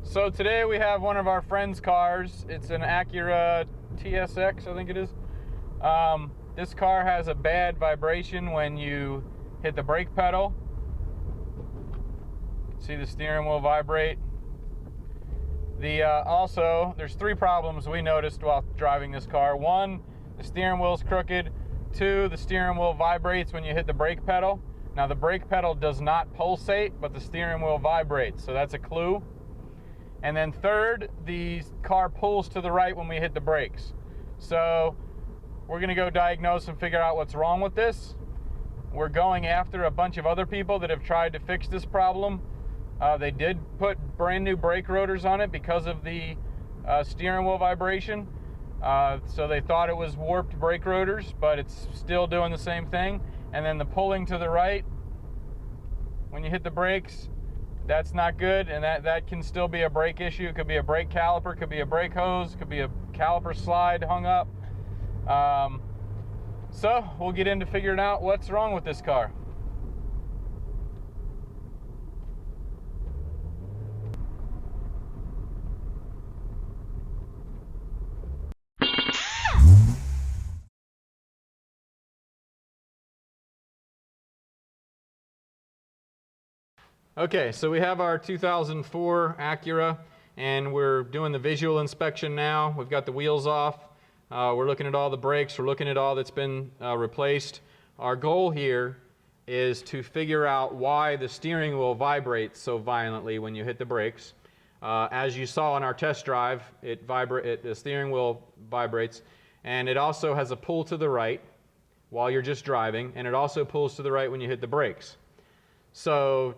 So today we have one of our friend's cars. It's an Acura TSX, I think it is. This car has a bad vibration when you hit the brake pedal. See the steering wheel vibrate. Also, there's three problems we noticed while driving this car. One, the steering wheel's crooked. Two, the steering wheel vibrates when you hit the brake pedal. Now the brake pedal does not pulsate, but the steering wheel vibrates, so that's a clue. And then third, the car pulls to the right when we hit the brakes. So we're gonna go diagnose and figure out what's wrong with this. We're going after a bunch of other people that have tried to fix this problem. They did put brand new brake rotors on it because of the steering wheel vibration. So they thought it was warped brake rotors, but it's still doing the same thing. And then the pulling to the right when you hit the brakes, that's not good, and that can still be a brake issue. It could be a brake caliper, could be a brake hose, could be a caliper slide hung up. So we'll get into figuring out what's wrong with this car. Okay, so we have our 2004 Acura, and we're doing the visual inspection now. We've got the wheels off. We're looking at all the brakes. We're looking at all that's been replaced. Our goal here is to figure out why the steering wheel vibrates so violently when you hit the brakes. As you saw on our test drive, the steering wheel vibrates, and it also has a pull to the right while you're just driving, and it also pulls to the right when you hit the brakes. So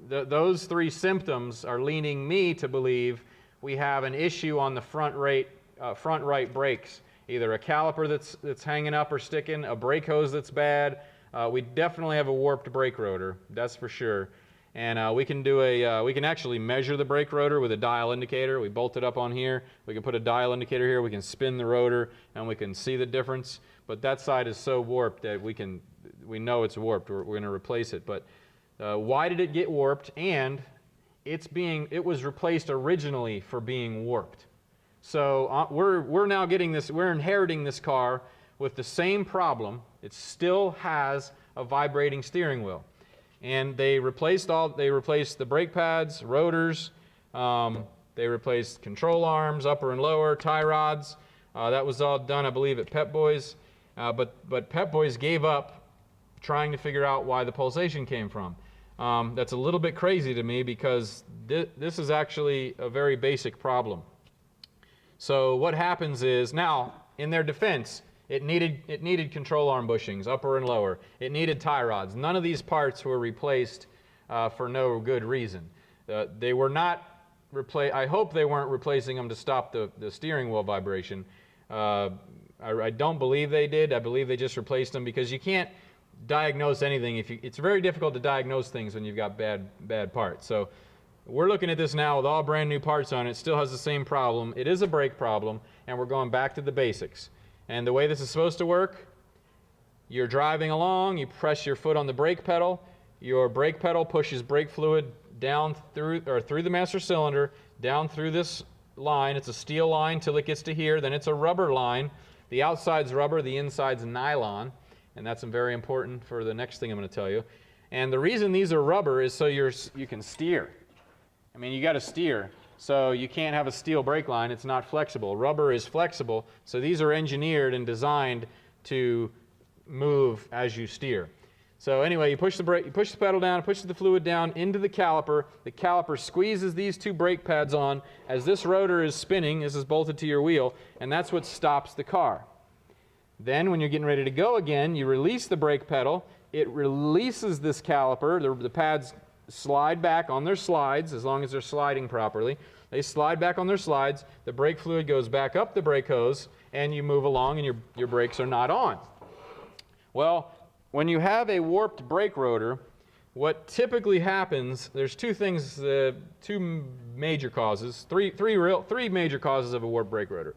those three symptoms are leaning me to believe we have an issue on the front right brakes. Either a caliper that's hanging up or sticking, a brake hose that's bad. We definitely have a warped brake rotor, that's for sure. And we can actually measure the brake rotor with a dial indicator. We bolt it up on here. We can put a dial indicator here. We can spin the rotor and we can see the difference. But that side is so warped that we know it's warped. We're going to replace it. But why did it get warped? And it was replaced originally for being warped. So we're now getting this. We're inheriting this car with the same problem. It still has a vibrating steering wheel. And they replaced the brake pads, rotors, they replaced control arms, upper and lower, tie rods. That was all done, I believe, at Pep Boys. But Pep Boys gave up trying to figure out why the pulsation came from. That's a little bit crazy to me because this is actually a very basic problem. So what happens is, now, in their defense, it needed control arm bushings, upper and lower. It needed tie rods. None of these parts were replaced for no good reason. They were not I hope they weren't replacing them to stop the steering wheel vibration. I don't believe they did. I believe they just replaced them because you can't diagnose anything. It's very difficult to diagnose things when you've got bad parts. So we're looking at this now with all brand new parts on it. It still has the same problem. It is a brake problem, and we're going back to the basics. And the way this is supposed to work, you're driving along, you press your foot on the brake pedal, your brake pedal pushes brake fluid down through the master cylinder, down through this line. It's a steel line till it gets to here, then it's a rubber line. The outside's rubber, the inside's nylon, and that's very important for the next thing I'm going to tell you. And the reason these are rubber is so you can steer. I mean, you got to steer. So you can't have a steel brake line. It's not flexible. Rubber is flexible, so these are engineered and designed to move as you steer. So anyway, you push the pedal down, push the fluid down into the caliper. The caliper squeezes these two brake pads on as this rotor is spinning. This is bolted to your wheel, and that's what stops the car. Then when you're getting ready to go again, you release the brake pedal. It releases this caliper. The pads slide back on their slides, as long as they're sliding properly. They slide back on their slides, the brake fluid goes back up the brake hose, and you move along and your brakes are not on. Well, when you have a warped brake rotor, what typically happens, there's two major causes, three major causes of a warped brake rotor.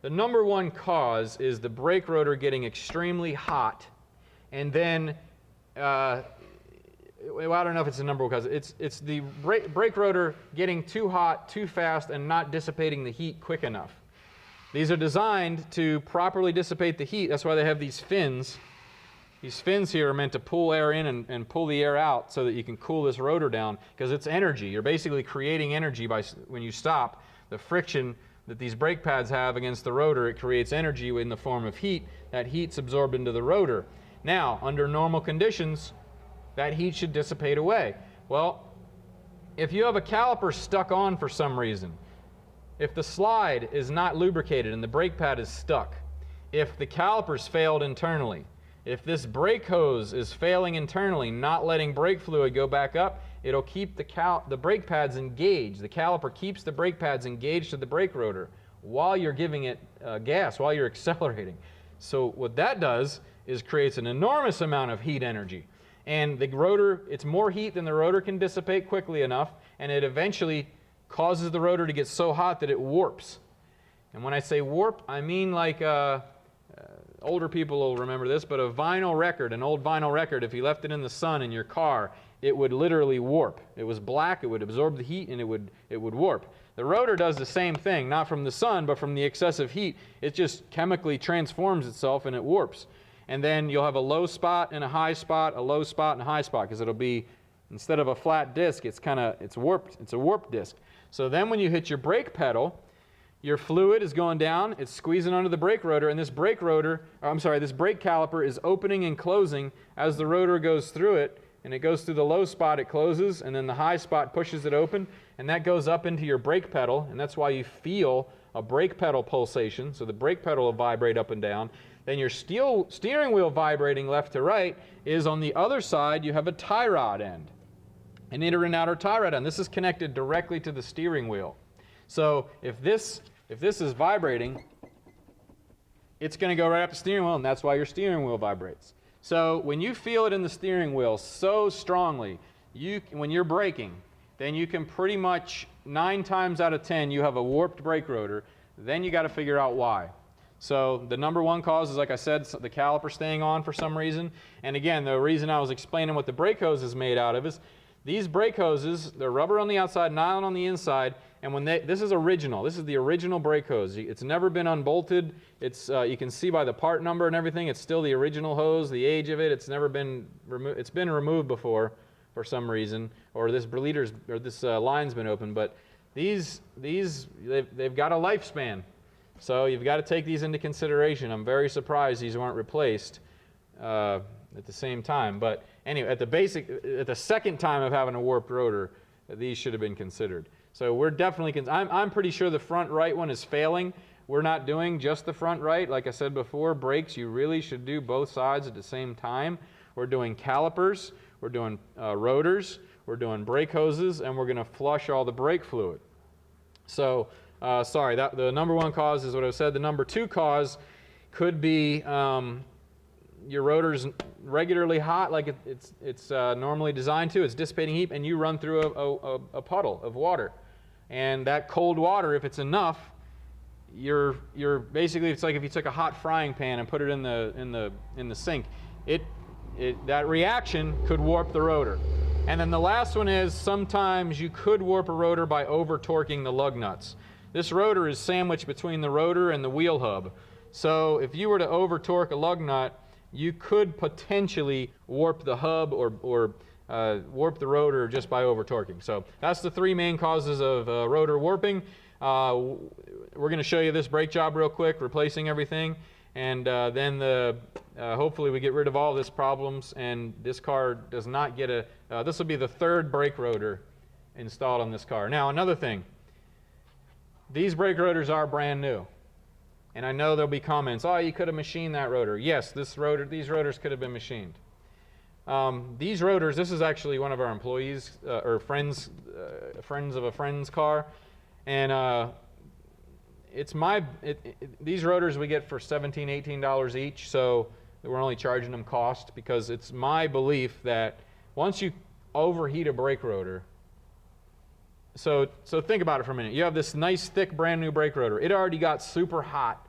The number one cause is the brake rotor getting extremely hot, and then well, I don't know if it's the number one cause. It's the brake rotor getting too hot, too fast, and not dissipating the heat quick enough. These are designed to properly dissipate the heat. That's why they have these fins. These fins here are meant to pull air in and pull the air out so that you can cool this rotor down, because it's energy. You're basically creating energy by, when you stop, the friction that these brake pads have against the rotor, it creates energy in the form of heat. That heat's absorbed into the rotor. Now, under normal conditions, that heat should dissipate away. Well, if you have a caliper stuck on for some reason, if the slide is not lubricated and the brake pad is stuck, if the calipers failed internally, if this brake hose is failing internally, not letting brake fluid go back up, it'll keep the brake pads engaged. The caliper keeps the brake pads engaged to the brake rotor while you're giving it gas, while you're accelerating. So what that does is creates an enormous amount of heat energy. And the rotor, it's more heat than the rotor can dissipate quickly enough, and it eventually causes the rotor to get so hot that it warps. And when I say warp, I mean like older people will remember this, but a vinyl record, an old vinyl record, if you left it in the sun in your car, it would literally warp. It was black, it would absorb the heat, and it would warp. The rotor does the same thing, not from the sun, but from the excessive heat. It just chemically transforms itself and it warps. And then you'll have a low spot and a high spot, a low spot and a high spot, because it'll be, instead of a flat disc, it's warped. It's a warped disc. So then when you hit your brake pedal, your fluid is going down, it's squeezing onto the brake rotor, and this brake caliper is opening and closing as the rotor goes through it, and it goes through the low spot, it closes, and then the high spot pushes it open, and that goes up into your brake pedal, and that's why you feel a brake pedal pulsation, so the brake pedal will vibrate up and down. Then your steering wheel vibrating left to right is on the other side, you have a tie rod end, an inner and outer tie rod end. This is connected directly to the steering wheel. So if this is vibrating, it's going to go right up the steering wheel, and that's why your steering wheel vibrates. So when you feel it in the steering wheel so strongly, when you're braking, then you can pretty much 9 times out of 10 you have a warped brake rotor. Then you got to figure out why. So the number one cause is, like I said, the caliper staying on for some reason. And again, the reason I was explaining what the brake hose is made out of is these brake hoses, they're rubber on the outside, nylon on the inside, and when this is original. This is the original brake hose. It's never been unbolted. It's you can see by the part number and everything, it's still the original hose, the age of it. It's never been removed. It's been removed before for some reason, or this line's been open, but they've got a lifespan. So you've got to take these into consideration. I'm very surprised these weren't replaced at the same time. But anyway, at the second time of having a warped rotor, these should have been considered. So we're definitely, I'm pretty sure the front right one is failing. We're not doing just the front right. Like I said before, brakes, you really should do both sides at the same time. We're doing calipers, we're doing rotors, we're doing brake hoses, and we're going to flush all the brake fluid. So, sorry, the number one cause is what I said. The number two cause could be your rotor's regularly hot, like it's normally designed to. It's dissipating heat, and you run through a puddle of water. And that cold water, if it's enough, you're basically, it's like if you took a hot frying pan and put it in the sink. That reaction could warp the rotor. And then the last one is sometimes you could warp a rotor by over-torquing the lug nuts. This rotor is sandwiched between the rotor and the wheel hub. So if you were to over-torque a lug nut, you could potentially warp the hub or warp the rotor just by over-torquing. So that's the 3 main causes of rotor warping. We're going to show you this brake job real quick, replacing everything. And then hopefully we get rid of all this problems, and this car does not get this will be the 3rd brake rotor installed on this car. Now, another thing, these brake rotors are brand new. And I know there'll be comments, oh, you could have machined that rotor. Yes, these rotors could have been machined. These rotors, this is actually one of our employees or friends of a friend's car. And these rotors we get for $17, $18 each, so we're only charging them cost, because it's my belief that once you overheat a brake rotor, so think about it for a minute. You have this nice, thick, brand new brake rotor. It already got super hot,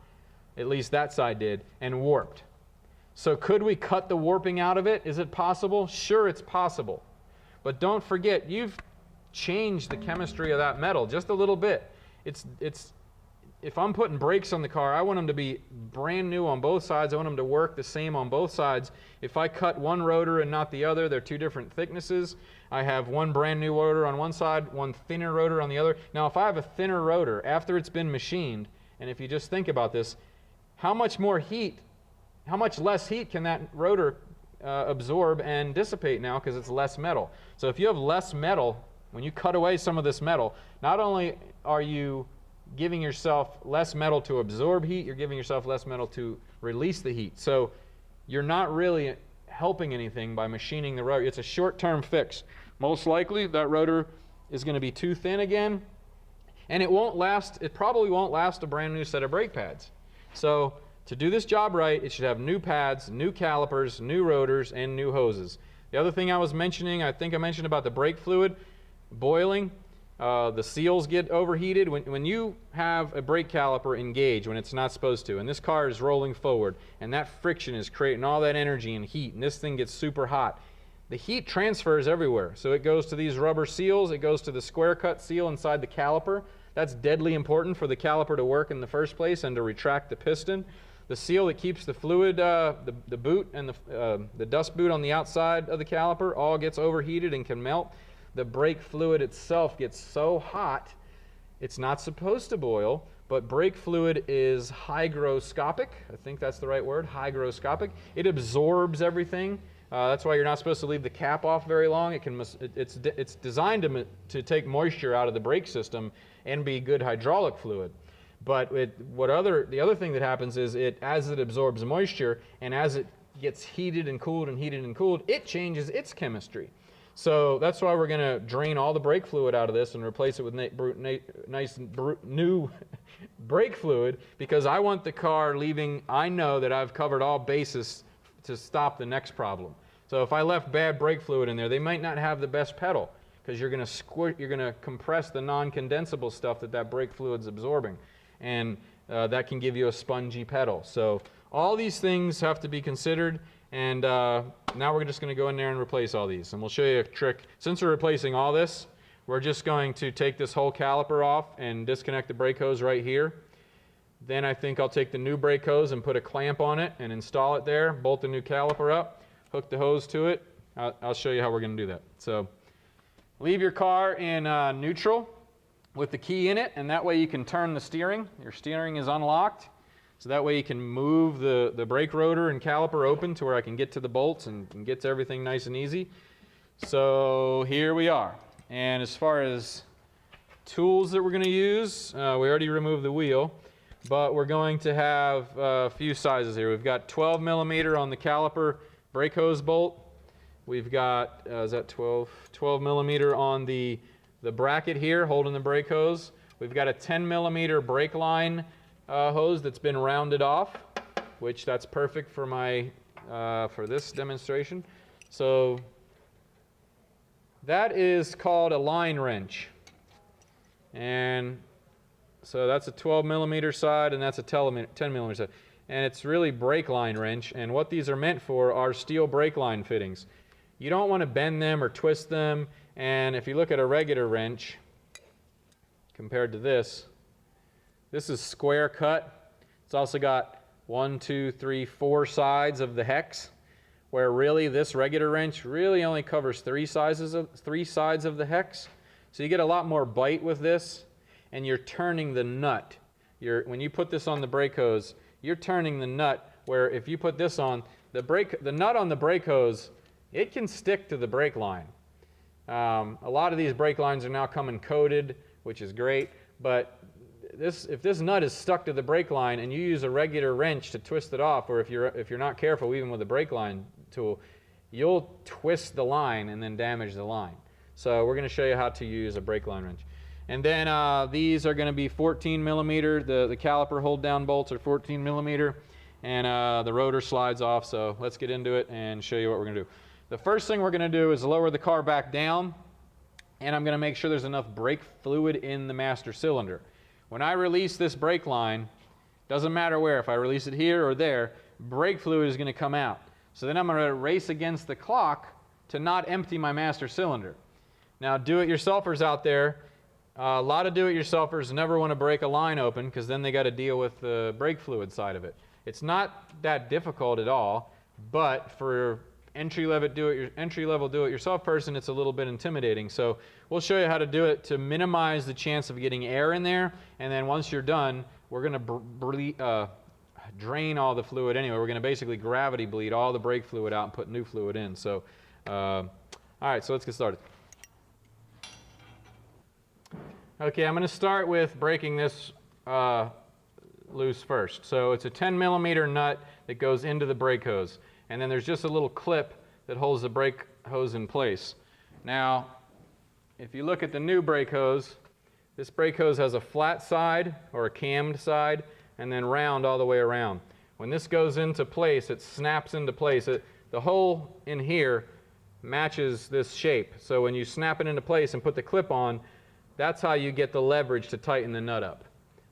at least that side did, and warped. So could we cut the warping out of it? Is it possible? Sure, it's possible. But don't forget, you've changed the chemistry of that metal just a little bit. If I'm putting brakes on the car, I want them to be brand new on both sides. I want them to work the same on both sides. If I cut one rotor and not the other, they're two different thicknesses. I have one brand new rotor on one side, one thinner rotor on the other. Now, if I have a thinner rotor after it's been machined, and if you just think about this, how much less heat can that rotor absorb and dissipate now because it's less metal? So if you have less metal, when you cut away some of this metal, not only are you giving yourself less metal to absorb heat, you're giving yourself less metal to release the heat. So you're not really helping anything by machining the rotor. It's a short-term fix. Most likely that rotor is going to be too thin again, and it probably won't last a brand new set of brake pads. So to do this job right, it should have new pads, new calipers, new rotors, and new hoses. The other thing I was mentioning, I think I mentioned about the brake fluid boiling. The seals get overheated. When you have a brake caliper engaged when it's not supposed to, and this car is rolling forward, and that friction is creating all that energy and heat, and this thing gets super hot, the heat transfers everywhere. So it goes to these rubber seals, it goes to the square cut seal inside the caliper. That's deadly important for the caliper to work in the first place and to retract the piston. The seal that keeps the fluid, the boot and the dust boot on the outside of the caliper all gets overheated and can melt. The brake fluid itself gets so hot, it's not supposed to boil, but brake fluid is hygroscopic. I think that's the right word, hygroscopic. It absorbs everything. That's why you're not supposed to leave the cap off very long. It's designed to take moisture out of the brake system and be good hydraulic fluid. But the other thing that happens is as it absorbs moisture and as it gets heated and cooled and heated and cooled, it changes its chemistry. So that's why we're going to drain all the brake fluid out of this and replace it with nice new brake fluid, because I want the car leaving, I know that I've covered all bases to stop the next problem. So if I left bad brake fluid in there, they might not have the best pedal, because you're going to compress the non-condensable stuff that brake fluid's absorbing, and that can give you a spongy pedal. So all these things have to be considered. And now we're just going to go in there and replace all these. And we'll show you a trick. Since we're replacing all this, we're just going to take this whole caliper off and disconnect the brake hose right here. Then I think I'll take the new brake hose and put a clamp on it and install it there, bolt the new caliper up, hook the hose to it. I'll show you how we're going to do that. So leave your car in neutral with the key in it, and that way you can turn the steering. Your steering is unlocked. So that way you can move the brake rotor and caliper open to where I can get to the bolts and get to everything nice and easy. So here we are. And as far as tools that we're going to use, we already removed the wheel, but we're going to have a few sizes here. We've got 12 millimeter on the caliper brake hose bolt. We've got, is that 12 millimeter on the bracket here holding the brake hose. We've got a 10 millimeter brake line hose that's been rounded off, which that's perfect for for this demonstration. So that is called a line wrench, and so that's a 12 millimeter side and that's a 10 millimeter side, and it's really brake line wrench. And what these are meant for are steel brake line fittings. You don't want to bend them or twist them. And if you look at a regular wrench compared to this is square cut. It's also got 1, 2, 3, 4 sides of the hex, where really this regular wrench really only covers 3 sides of the hex. So you get a lot more bite with this, and you're turning the nut. When you put this on the brake hose, you're turning the nut, where if you put this on, the nut on the brake hose, it can stick to the brake line. A lot of these brake lines are now coming coated, which is great, but if this nut is stuck to the brake line and you use a regular wrench to twist it off, or if you're not careful even with a brake line tool, you'll twist the line and then damage the line. So we're going to show you how to use a brake line wrench. And then these are going to be 14 millimeter. The caliper hold down bolts are 14 millimeter, and the rotor slides off. So let's get into it and show you what we're going to do. The first thing we're going to do is lower the car back down, and I'm going to make sure there's enough brake fluid in the master cylinder. When I release this brake line, doesn't matter where, if I release it here or there, brake fluid is going to come out. So then I'm going to race against the clock to not empty my master cylinder. Now, do-it-yourselfers out there, a lot of do-it-yourselfers never want to break a line open because then they got to deal with the brake fluid side of it. It's not that difficult at all, but for entry-level do-it-yourself person, it's a little bit intimidating. So we'll show you how to do it to minimize the chance of getting air in there. And then once you're done, we're going to drain all the fluid anyway. We're going to basically gravity bleed all the brake fluid out and put new fluid in. So, all right, so let's get started. Okay, I'm going to start with breaking this loose first. So it's a 10mm nut that goes into the brake hose. And then there's just a little clip that holds the brake hose in place. Now, if you look at the new brake hose, this brake hose has a flat side or a cammed side and then round all the way around. When this goes into place, it snaps into place. The hole in here matches this shape. So when you snap it into place and put the clip on, that's how you get the leverage to tighten the nut up.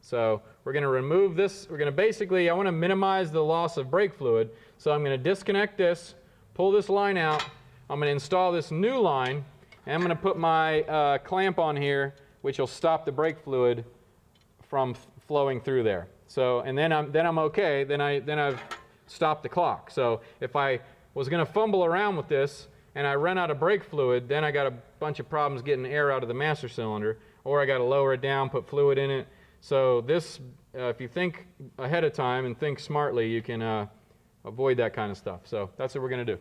So we're going to remove this. We're going to basically, I want to minimize the loss of brake fluid. So I'm going to disconnect this, pull this line out. I'm going to install this new line, and I'm going to put my clamp on here, which will stop the brake fluid from flowing through there. So, and then I'm okay. Then I've stopped the clock. So if I was going to fumble around with this and I run out of brake fluid, then I got a bunch of problems getting air out of the master cylinder, or I got to lower it down, put fluid in it. So this, if you think ahead of time and think smartly, you can avoid that kind of stuff. So that's what we're going to do.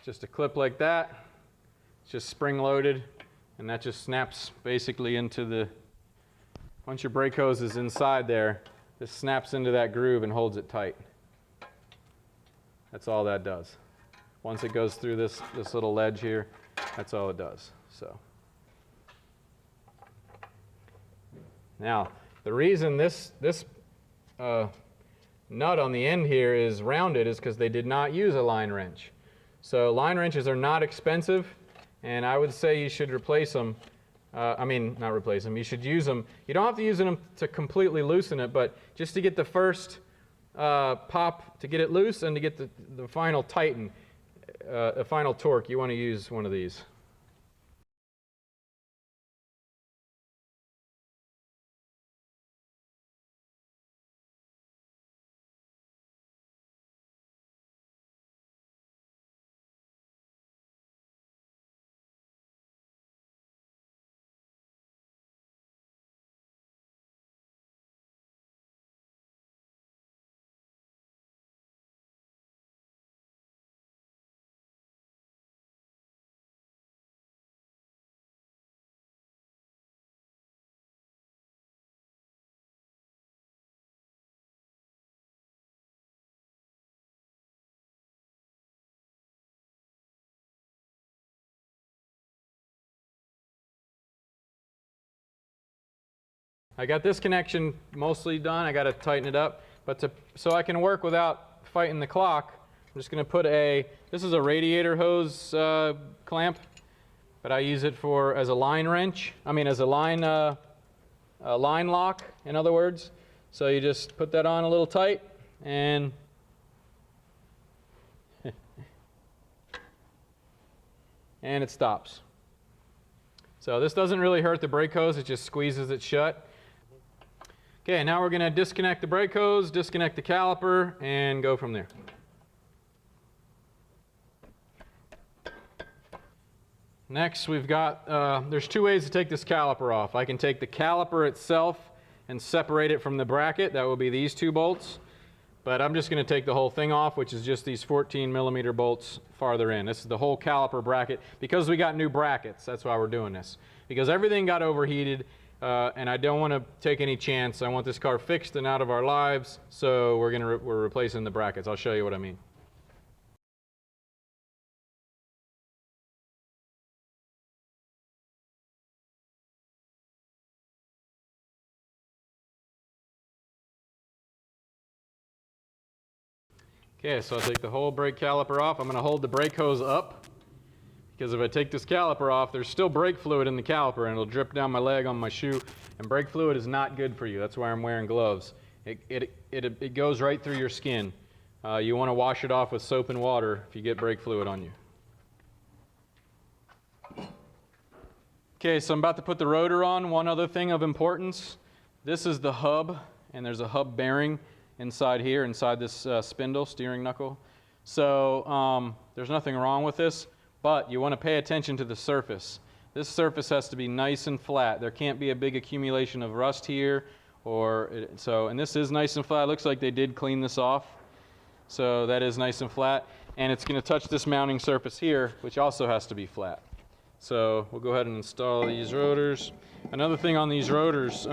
Just a clip like that. It's just spring loaded, and that just snaps basically into the, once your brake hose is inside there, this snaps into that groove and holds it tight. That's all that does. Once it goes through this little ledge here, that's all it does. So now the reason this nut on the end here is rounded is because they did not use a line wrench. So line wrenches are not expensive, and I would say you should replace them. I mean, not replace them. You should use them. You don't have to use them to completely loosen it, but just to get the first pop, to get it loose, and to get the final tighten, the final torque, you want to use one of these. I got this connection mostly done. I got to tighten it up, but so I can work without fighting the clock, I'm just going to put this is a radiator hose clamp, but I use it as a line wrench. I mean, as a line lock, in other words. So you just put that on a little tight, and and it stops. So this doesn't really hurt the brake hose, it just squeezes it shut. Okay, now we're going to disconnect the brake hose, disconnect the caliper, and go from there. Next, we've got, there's two ways to take this caliper off. I can take the caliper itself and separate it from the bracket. That will be these two bolts. But I'm just going to take the whole thing off, which is just these 14mm bolts farther in. This is the whole caliper bracket. Because we got new brackets, that's why we're doing this. Because everything got overheated, and I don't want to take any chance. I want this car fixed and out of our lives, so we're replacing the brackets. I'll show you what I mean. Okay, so I'll take the whole brake caliper off. I'm going to hold the brake hose up, because if I take this caliper off, there's still brake fluid in the caliper, and it'll drip down my leg on my shoe, and brake fluid is not good for you. That's why I'm wearing gloves. It goes right through your skin. You want to wash it off with soap and water if you get brake fluid on you. Okay, so I'm about to put the rotor on. One other thing of importance, this is the hub, and there's a hub bearing inside here, inside this spindle, steering knuckle. So there's nothing wrong with this, but you want to pay attention to the surface. This surface has to be nice and flat. There can't be a big accumulation of rust here, and this is nice and flat. It looks like they did clean this off. So that is nice and flat, and it's going to touch this mounting surface here, which also has to be flat. So we'll go ahead and install these rotors. Another thing on these rotors,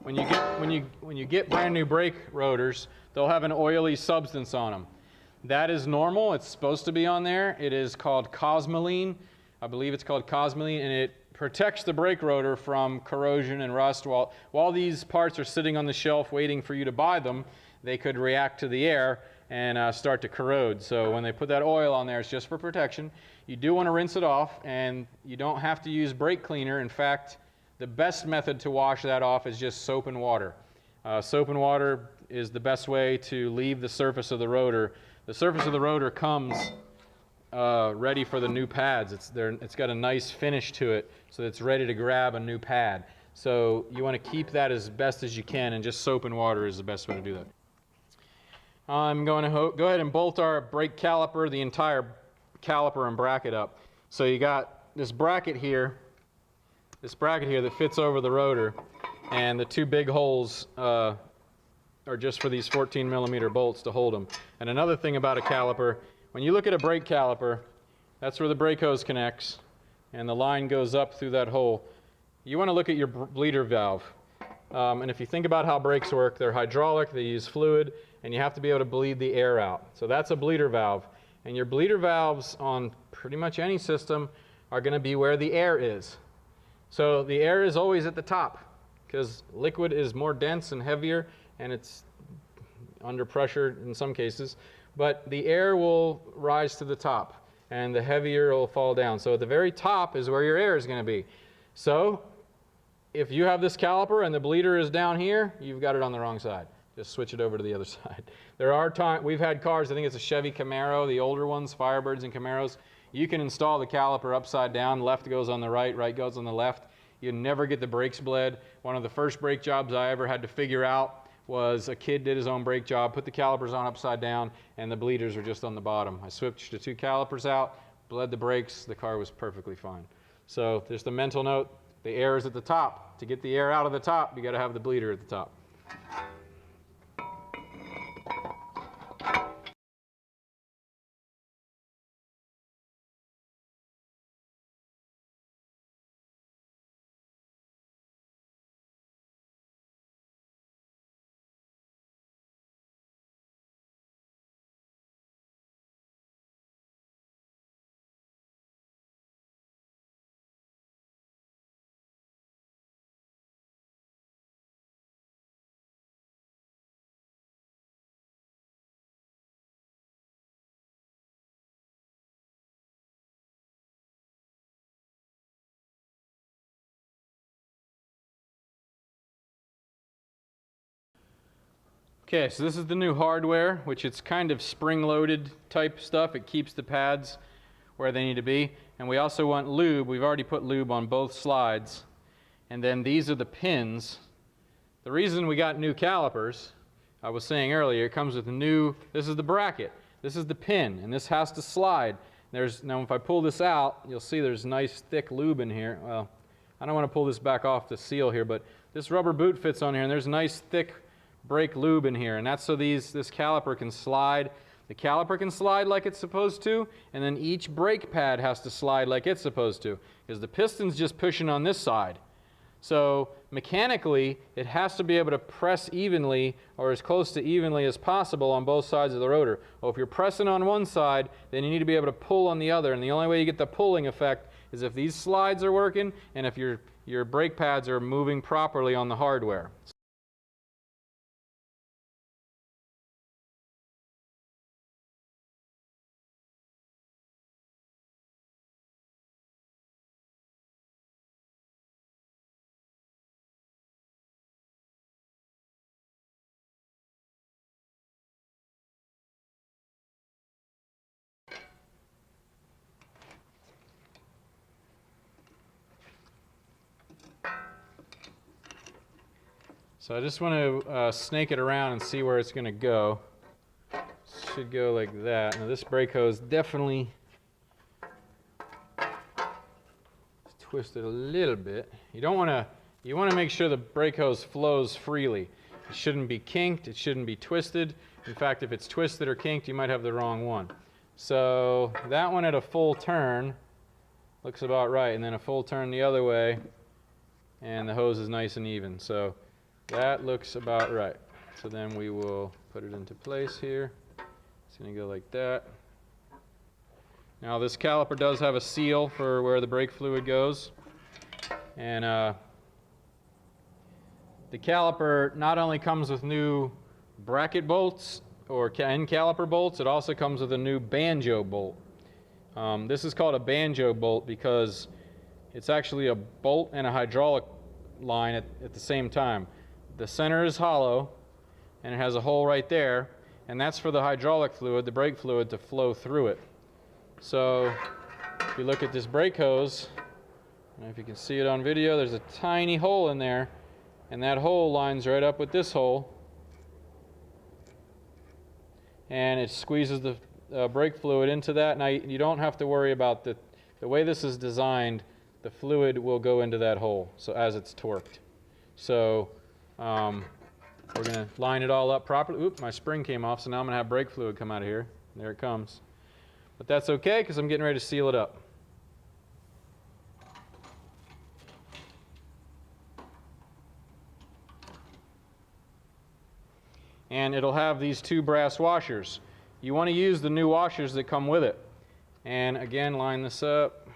when you get brand new brake rotors, they'll have an oily substance on them. That is normal. It's supposed to be on there. It is called cosmoline. I believe it's called cosmoline, and it protects the brake rotor from corrosion and rust. While these parts are sitting on the shelf waiting for you to buy them, they could react to the air and start to corrode. So when they put that oil on there, it's just for protection. You do want to rinse it off, and you don't have to use brake cleaner. In fact, the best method to wash that off is just soap and water. Soap and water is the best way to leave the surface of the rotor. The surface of the rotor comes ready for the new pads. It's got a nice finish to it, so it's ready to grab a new pad. So you want to keep that as best as you can, and just soap and water is the best way to do that. I'm going to go ahead and bolt our brake caliper, the entire caliper and bracket up. So you got this bracket here that fits over the rotor, and the two big holes are just for these 14mm bolts to hold them. And another thing about a caliper, when you look at a brake caliper, that's where the brake hose connects, and the line goes up through that hole. You want to look at your bleeder valve. And if you think about how brakes work, they're hydraulic, they use fluid, and you have to be able to bleed the air out. So that's a bleeder valve. And your bleeder valves on pretty much any system are going to be where the air is. So the air is always at the top, because liquid is more dense and heavier, and it's under pressure in some cases. But the air will rise to the top, and the heavier will fall down. So at the very top is where your air is going to be. So if you have this caliper and the bleeder is down here, you've got it on the wrong side. Just switch it over to the other side. There are times, we've had cars, I think it's a Chevy Camaro, the older ones, Firebirds and Camaros. You can install the caliper upside down, left goes on the right, right goes on the left. You never get the brakes bled. One of the first brake jobs I ever had to figure out was a kid did his own brake job, put the calipers on upside down, and the bleeders were just on the bottom. I switched the two calipers out, bled the brakes, the car was perfectly fine. So just a mental note, the air is at the top. To get the air out of the top, you got to have the bleeder at the top. Okay, so this is the new hardware, which it's kind of spring-loaded type stuff. It keeps the pads where they need to be. And we also want lube. We've already put lube on both slides. And then these are the pins. The reason we got new calipers, I was saying earlier, it comes with a new, this is the bracket. This is the pin, and this has to slide. Now if I pull this out, you'll see there's nice thick lube in here. Well, I don't want to pull this back off the seal here, but this rubber boot fits on here, and there's nice thick brake lube in here, and that's so this caliper can slide. The caliper can slide like it's supposed to, and then each brake pad has to slide like it's supposed to, because the piston's just pushing on this side. So mechanically, it has to be able to press evenly, or as close to evenly as possible, on both sides of the rotor. Well, if you're pressing on one side, then you need to be able to pull on the other, and the only way you get the pulling effect is if these slides are working, and if your brake pads are moving properly on the hardware. So I just want to snake it around and see where it's going to go. Should go like that. Now this brake hose definitely is twisted a little bit. You want to make sure the brake hose flows freely. It shouldn't be kinked, it shouldn't be twisted. In fact, if it's twisted or kinked, you might have the wrong one. So that one at a full turn looks about right, and then a full turn the other way, and the hose is nice and even. So that looks about right. So then we will put it into place here. It's going to go like that. Now this caliper does have a seal for where the brake fluid goes. And the caliper not only comes with new bracket bolts or end caliper bolts, it also comes with a new banjo bolt. This is called a banjo bolt because it's actually a bolt and a hydraulic line at the same time. The center is hollow and it has a hole right there, and that's for the hydraulic fluid, the brake fluid, to flow through it. So if you look at this brake hose, I don't know if you can see it on video, there's a tiny hole in there, and that hole lines right up with this hole, and it squeezes the brake fluid into that. Now you don't have to worry about the way this is designed. The fluid will go into that hole, so as it's torqued. So we're going to line it all up properly. Oop, my spring came off, so now I'm going to have brake fluid come out of here. There it comes. But that's okay because I'm getting ready to seal it up. And it'll have these two brass washers. You want to use the new washers that come with it. And again, line this up.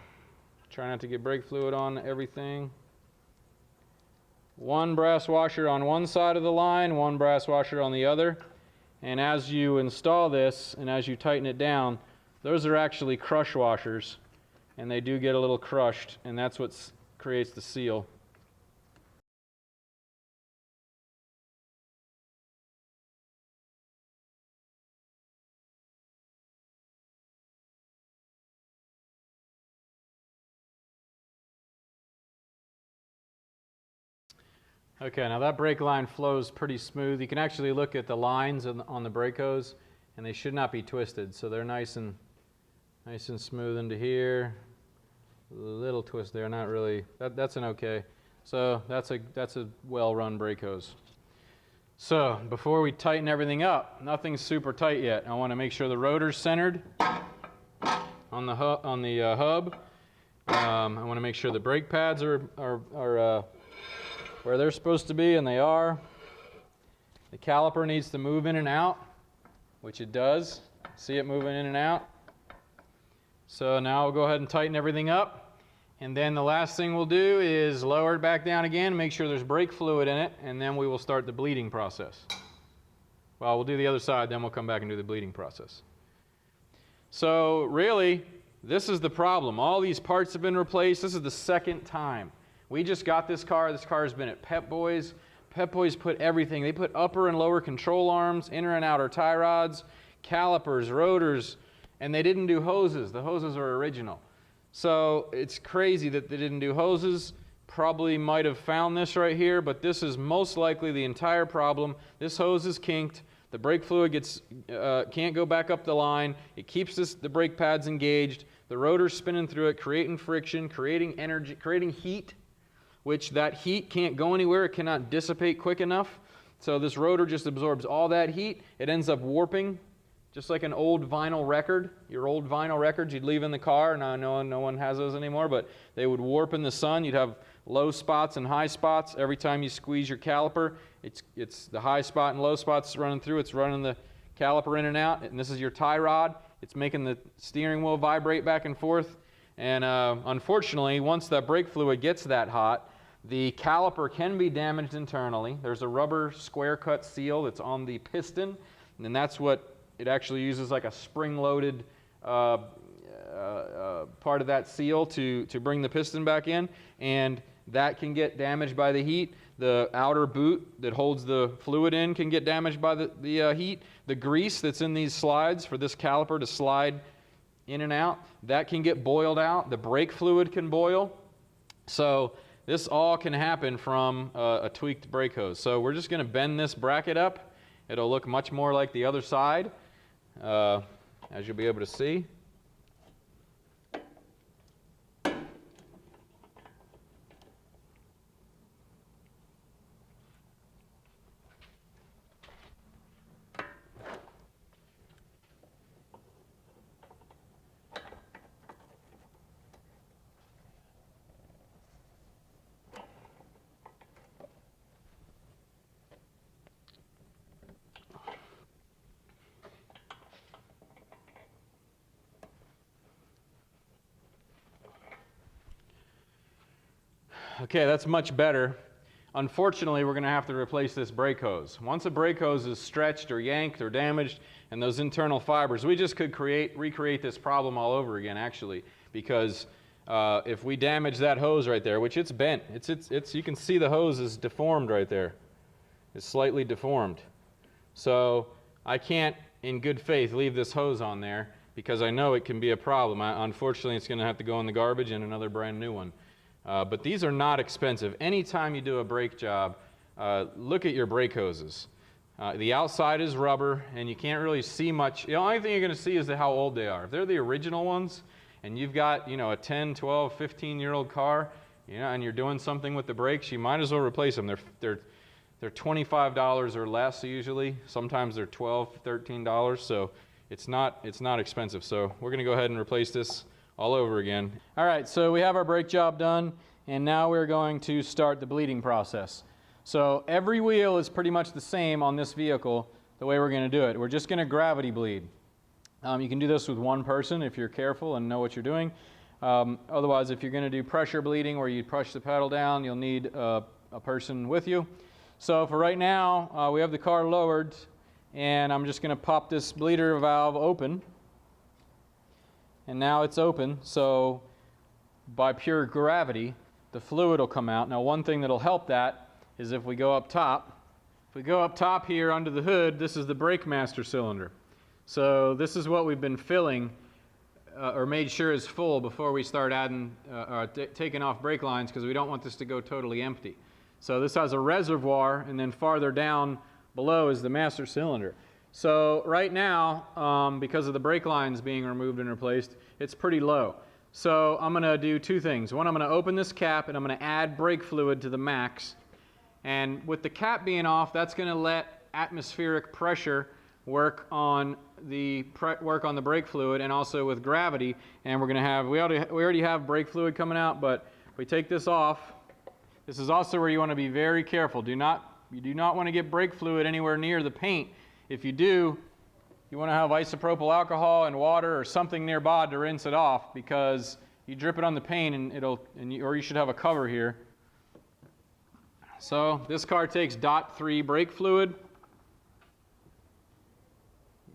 Try not to get brake fluid on everything. One brass washer on one side of the line, one brass washer on the other. And as you install this and as you tighten it down, those are actually crush washers, and they do get a little crushed, and that's what creates the seal. Okay, now that brake line flows pretty smooth. You can actually look at the lines on the brake hose, and they should not be twisted, so they're nice and smooth into here. A little twist there, not really. That's an okay. So that's a well-run brake hose. So before we tighten everything up, nothing's super tight yet. I want to make sure the rotor's centered on the hub. I want to make sure the brake pads are where they're supposed to be, and they are. The caliper needs to move in and out, which it does. See it moving in and out. So now we'll go ahead and tighten everything up, and then the last thing we'll do is lower it back down again, make sure there's brake fluid in it, and then we will start the bleeding process. Well, we'll do the other side, then we'll come back and do the bleeding process. So really, this is the problem. All these parts have been replaced. This is the second time. We just got this car. This car has been at Pep Boys. Pep Boys put everything. They put upper and lower control arms, inner and outer tie rods, calipers, rotors, and they didn't do hoses. The hoses are original. So it's crazy that they didn't do hoses. Probably might have found this right here, but this is most likely the entire problem. This hose is kinked. The brake fluid can't go back up the line. It keeps the brake pads engaged. The rotor's spinning through it, creating friction, creating energy, creating heat, which that heat can't go anywhere. It cannot dissipate quick enough. So this rotor just absorbs all that heat. It ends up warping, just like an old vinyl record. Your old vinyl records you'd leave in the car. Now no one has those anymore, but they would warp in the sun. You'd have low spots and high spots. Every time you squeeze your caliper, it's the high spot and low spots running through. It's running the caliper in and out. And this is your tie rod. It's making the steering wheel vibrate back and forth. And unfortunately, once that brake fluid gets that hot, the caliper can be damaged internally. There's a rubber square cut seal that's on the piston, and that's what it actually uses, like a spring-loaded part of that seal to bring the piston back in, and that can get damaged by the heat. The outer boot that holds the fluid in can get damaged by the heat. The grease that's in these slides for this caliper to slide in and out, that can get boiled out. The brake fluid can boil. So this all can happen from a tweaked brake hose. So we're just going to bend this bracket up. It'll look much more like the other side, as you'll be able to see. Okay, that's much better. Unfortunately, we're going to have to replace this brake hose. Once a brake hose is stretched or yanked or damaged, and those internal fibers, we just could recreate this problem all over again, actually, because if we damage that hose right there, which it's bent, you can see the hose is deformed right there. It's slightly deformed. So I can't, in good faith, leave this hose on there because I know it can be a problem. Unfortunately, it's going to have to go in the garbage and another brand new one. But these are not expensive. Anytime you do a brake job, look at your brake hoses. The outside is rubber, and you can't really see much. The only thing you're going to see is how old they are. If they're the original ones, and you've got, a 10, 12, 15-year-old car, and you're doing something with the brakes, you might as well replace them. They're $25 or less usually. Sometimes they're $12, $13. So it's not expensive. So we're going to go ahead and replace this all over again. All right, so we have our brake job done, and now we're going to start the bleeding process. So every wheel is pretty much the same on this vehicle, the way we're going to do it. We're just going to gravity bleed. You can do this with one person if you're careful and know what you're doing. Otherwise, if you're going to do pressure bleeding where you push the pedal down, you'll need a person with you. So for right now, we have the car lowered, and I'm just going to pop this bleeder valve open. And now it's open, so by pure gravity, the fluid will come out. Now, one thing that'll help that is if we go up top. If we go up top here under the hood, this is the brake master cylinder. So this is what we've been filling or made sure is full before we start adding taking off brake lines, because we don't want this to go totally empty. So this has a reservoir, and then farther down below is the master cylinder. So right now, because of the brake lines being removed and replaced, it's pretty low. So I'm going to do two things. One, I'm going to open this cap, and I'm going to add brake fluid to the max. And with the cap being off, that's going to let atmospheric pressure work on the brake fluid, and also with gravity. And we're going to have, we already have brake fluid coming out, but if we take this off, this is also where you want to be very careful. You do not want to get brake fluid anywhere near the paint. If you do, you want to have isopropyl alcohol and water or something nearby to rinse it off, because you drip it on the paint and or you should have a cover here. So this car takes .3 brake fluid.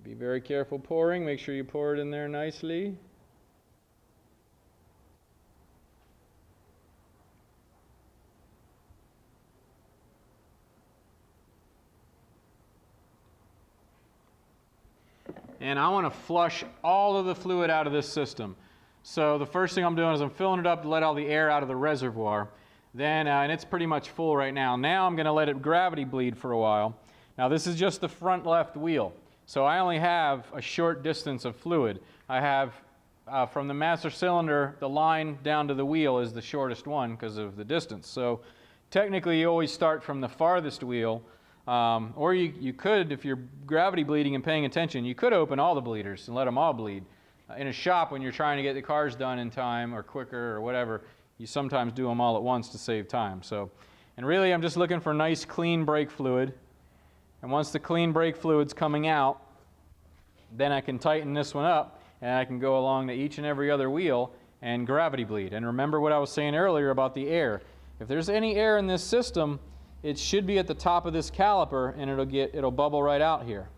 Be very careful pouring. Make sure you pour it in there nicely. And I want to flush all of the fluid out of this system. So the first thing I'm doing is I'm filling it up to let all the air out of the reservoir. Then, and it's pretty much full right now. Now I'm going to let it gravity bleed for a while. Now this is just the front left wheel. So I only have a short distance of fluid. I have, from the master cylinder, the line down to the wheel is the shortest one because of the distance. So technically you always start from the farthest wheel. Or you could, if you're gravity bleeding and paying attention, you could open all the bleeders and let them all bleed. In a shop, when you're trying to get the cars done in time or quicker or whatever, you sometimes do them all at once to save time. So, and really I'm just looking for nice clean brake fluid. And once the clean brake fluid's coming out, then I can tighten this one up, and I can go along to each and every other wheel and gravity bleed. And remember what I was saying earlier about the air. If there's any air in this system, it should be at the top of this caliper, and it'll bubble right out here.